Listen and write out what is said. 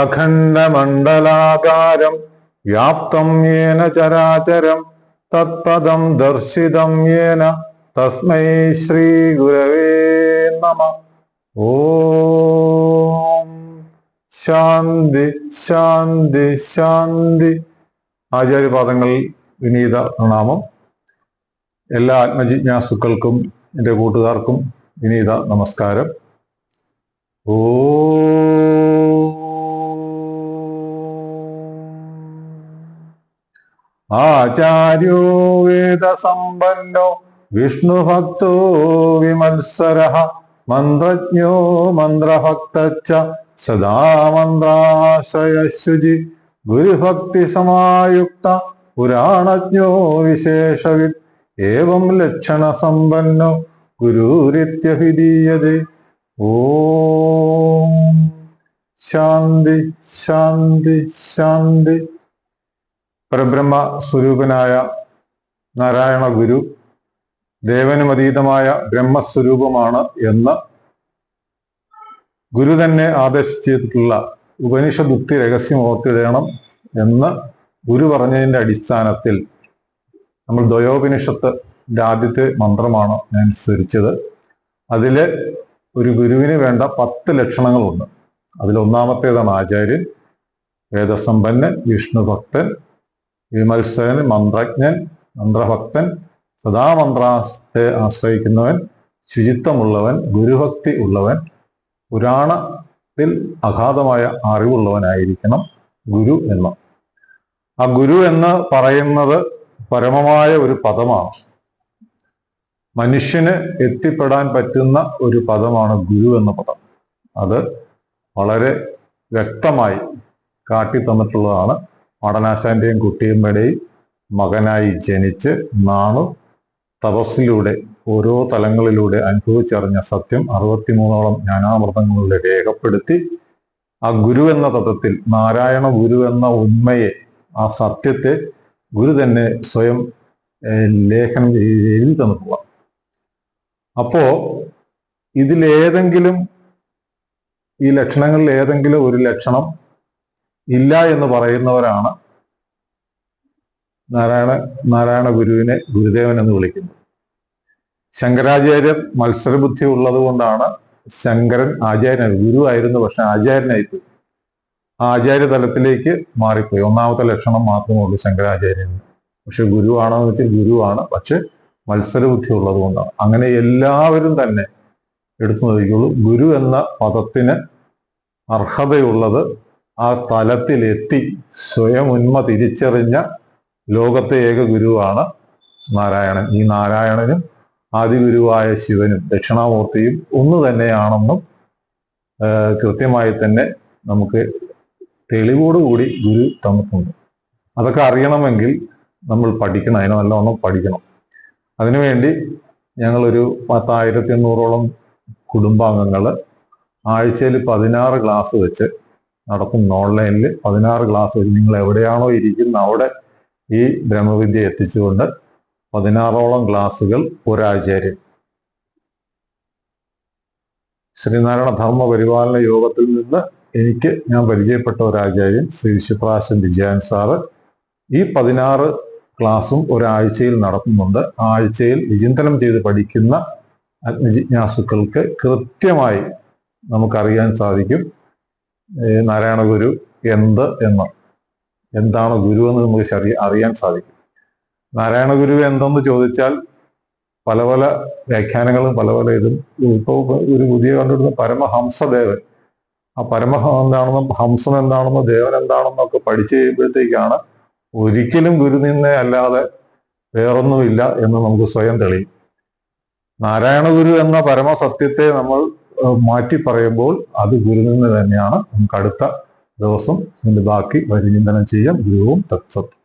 അഖണ്ഡമണ്ഡലാകാരം വ്യാപ്തം യേന ചരാചരം തത്പദം ദർശിതം യേന തസ്മൈ ശ്രീ ഗുരവേ നമഃ. ഓം ശാന്തി ശാന്തി ശാന്തി. ആചാര്യപാദങ്ങളിൽ വിനീത പ്രണാമം. എല്ലാ ആത്മജിജ്ഞാസുക്കൾക്കും എൻ്റെ കൂട്ടുകാർക്കും വിനീത നമസ്കാരം. ആചാര്യോ വേദസമ്പന്നോ വിഷ്ണുഭക്തോ വിമത്സരഃ മന്ത്രജ്ഞോ മന്ത്രഭക്തശ്ച സദാ മന്ത്രാശ്രയശുചി ഗുരുഭക്തി സമായുക്ത പുരാണജ്ഞോ വിശേഷവിത് ഏവം ലക്ഷണസമ്പന്നോ ഗുരുരിത്യഭിധീയതേ. ഓം ശാന്തി ശാന്തി ശാന്തി. പരബ്രഹ്മ സ്വരൂപനായ നാരായണ ഗുരു ദേവനും അതീതമായ ബ്രഹ്മസ്വരൂപമാണ് എന്ന് ഗുരു തന്നെ ആദേശിച്ചിട്ടുള്ള ഉപനിഷദുക്തി രഹസ്യം ഓർത്തിടണം എന്ന് ഗുരു പറഞ്ഞതിൻ്റെ അടിസ്ഥാനത്തിൽ നമ്മൾ ദ്വയോപനിഷത്തിന്റെ ആദ്യത്തെ മന്ത്രമാണ് ഞാൻ സ്വരിച്ചത്. അതില് ഒരു ഗുരുവിന് വേണ്ട 10 ലക്ഷണങ്ങളുണ്ട്. അതിലൊന്നാമത്തേതാണ് ആചാര്യൻ, വേദസമ്പന്നൻ, വിഷ്ണുഭക്തൻ, വിമത്സരൻ, മന്ത്രജ്ഞൻ, മന്ത്രഭക്തൻ, സദാ മന്ത്രത്തെ ആശ്രയിക്കുന്നവൻ, ശുചിത്വമുള്ളവൻ, ഗുരുഭക്തി ഉള്ളവൻ, പുരാണത്തിൽ അഗാധമായ അറിവുള്ളവനായിരിക്കണം ഗുരു എന്ന്. ആ ഗുരു എന്ന് പറയുന്നത് പരമമായ ഒരു പദമാണ്. മനുഷ്യന് എത്തിപ്പെടാൻ പറ്റുന്ന ഒരു പദമാണ് ഗുരു എന്ന പദം. അത് വളരെ വ്യക്തമായി കാട്ടിത്തന്നിട്ടുള്ളതാണ്. മാടനാശാന്റെയും കുട്ടിയമ്മയുടെയും മകനായി ജനിച്ച് നാണു തപസ്സിലൂടെ ഓരോ തലങ്ങളിലൂടെ അനുഭവിച്ചറിഞ്ഞ സത്യം 63ഓളം ജ്ഞാനാമൃതങ്ങളിലൂടെ രേഖപ്പെടുത്തി ആ ഗുരു എന്ന തത്വത്തിൽ നാരായണ ഗുരു എന്ന ഉണ്മയെ, ആ സത്യത്തെ ഗുരു തന്നെ സ്വയം ലേഖനം എഴുതി തന്നിട്ടുള്ള. അപ്പോ ഇതിലേതെങ്കിലും ഈ ലക്ഷണങ്ങളിൽ ഏതെങ്കിലും ഒരു ലക്ഷണം ഇല്ല എന്ന് പറയുന്നവരാണ് നാരായണ ഗുരുവിനെ ഗുരുദേവൻ എന്ന് വിളിക്കുന്നത്. ശങ്കരാചാര്യർ മത്സരബുദ്ധി ഉള്ളത് കൊണ്ടാണ് ശങ്കരൻ ആചാര്യനായി, ഗുരു ആയിരുന്നു പക്ഷെ ആചാര്യനായിപ്പോയി. ആ ആചാര്യ തലത്തിലേക്ക് മാറിപ്പോയി. ഒന്നാമത്തെ ലക്ഷണം മാത്രമേ ഉള്ളൂ ശങ്കരാചാര്യന്. പക്ഷെ ഗുരുവാണോ എന്ന് വെച്ചാൽ ഗുരുവാണ്, പക്ഷെ മത്സരബുദ്ധി ഉള്ളത് കൊണ്ടാണ്. അങ്ങനെ എല്ലാവരും തന്നെ എടുത്തു നോക്കിയുള്ളൂ. ഗുരു എന്ന പദത്തിന് അർഹതയുള്ളത് ആ തലത്തിലെത്തി സ്വയം ഉന്മ തിരിച്ചറിഞ്ഞ ലോകത്തെ ഏക ഗുരുവാണ് നാരായണൻ. ഈ നാരായണനും ആദിഗുരുവായ ശിവനും ദക്ഷിണാമൂർത്തിയും ഒന്ന് തന്നെയാണെന്നും കൃത്യമായി തന്നെ നമുക്ക് തെളിവോടുകൂടി ഗുരു തന്നിട്ടുണ്ട്. അതൊക്കെ അറിയണമെങ്കിൽ നമ്മൾ പഠിക്കണം, അതിനെ നല്ലവണ്ണം പഠിക്കണം. അതിനുവേണ്ടി ഞങ്ങളൊരു 10,800ഓളം കുടുംബാംഗങ്ങൾ ആഴ്ചയിൽ 16 ക്ലാസ് വെച്ച് നടത്തുന്നു. ഓൺലൈനിൽ 16 ക്ലാസ് വെച്ച് നിങ്ങൾ എവിടെയാണോ ഇരിക്കുന്ന അവിടെ ഈ ബ്രഹ്മവിദ്യ എത്തിച്ചുകൊണ്ട് 16ഓളം ക്ലാസ്സുകൾ ഒരാചാര്യൻ. ശ്രീനാരായണ ധർമ്മ പരിപാലന യോഗത്തിൽ നിന്ന് ഞാൻ പരിചയപ്പെട്ട ഒരാചാര്യൻ ശ്രീ വിശ്വപ്രാശൻ വിജയൻ സാറ് ഈ 16 ക്ലാസ്സും ഒരാഴ്ചയിൽ നടത്തുന്നുണ്ട്. ആഴ്ചയിൽ വിചിന്തനം ചെയ്ത് പഠിക്കുന്ന ആത്മജിജ്ഞാസുക്കൾക്ക് കൃത്യമായി നമുക്കറിയാൻ സാധിക്കും നാരായണ ഗുരു എന്താണ് ഗുരു എന്ന് നമുക്ക് അറിയാൻ സാധിക്കും. നാരായണ ഗുരു എന്തെന്ന് ചോദിച്ചാൽ പല പല വ്യാഖ്യാനങ്ങളും പല പല ഇതും. ഇപ്പോൾ ഒരു പുതിയ കണ്ടുപിടുന്ന പരമഹംസദേവൻ, ആ എന്താണെന്നും ഹംസം എന്താണെന്നും ദേവൻ എന്താണെന്നൊക്കെ പഠിച്ചു കഴിയുമ്പോഴത്തേക്കാണ് ഒരിക്കലും ഗുരുനിന്നെ അല്ലാതെ വേറൊന്നുമില്ല എന്ന് നമുക്ക് സ്വയം തെളിയും. നാരായണ ഗുരു എന്ന പരമസത്യത്തെ നമ്മൾ മാറ്റി പറയുമ്പോൾ അത് ഗുരുനിന്ന് തന്നെയാണ്. നമുക്ക് അടുത്ത ദിവസം ഇതിന്റെ ബാക്കി പരിചിന്തനം ചെയ്യാം. ഗുരുവും തത്സത്ത്.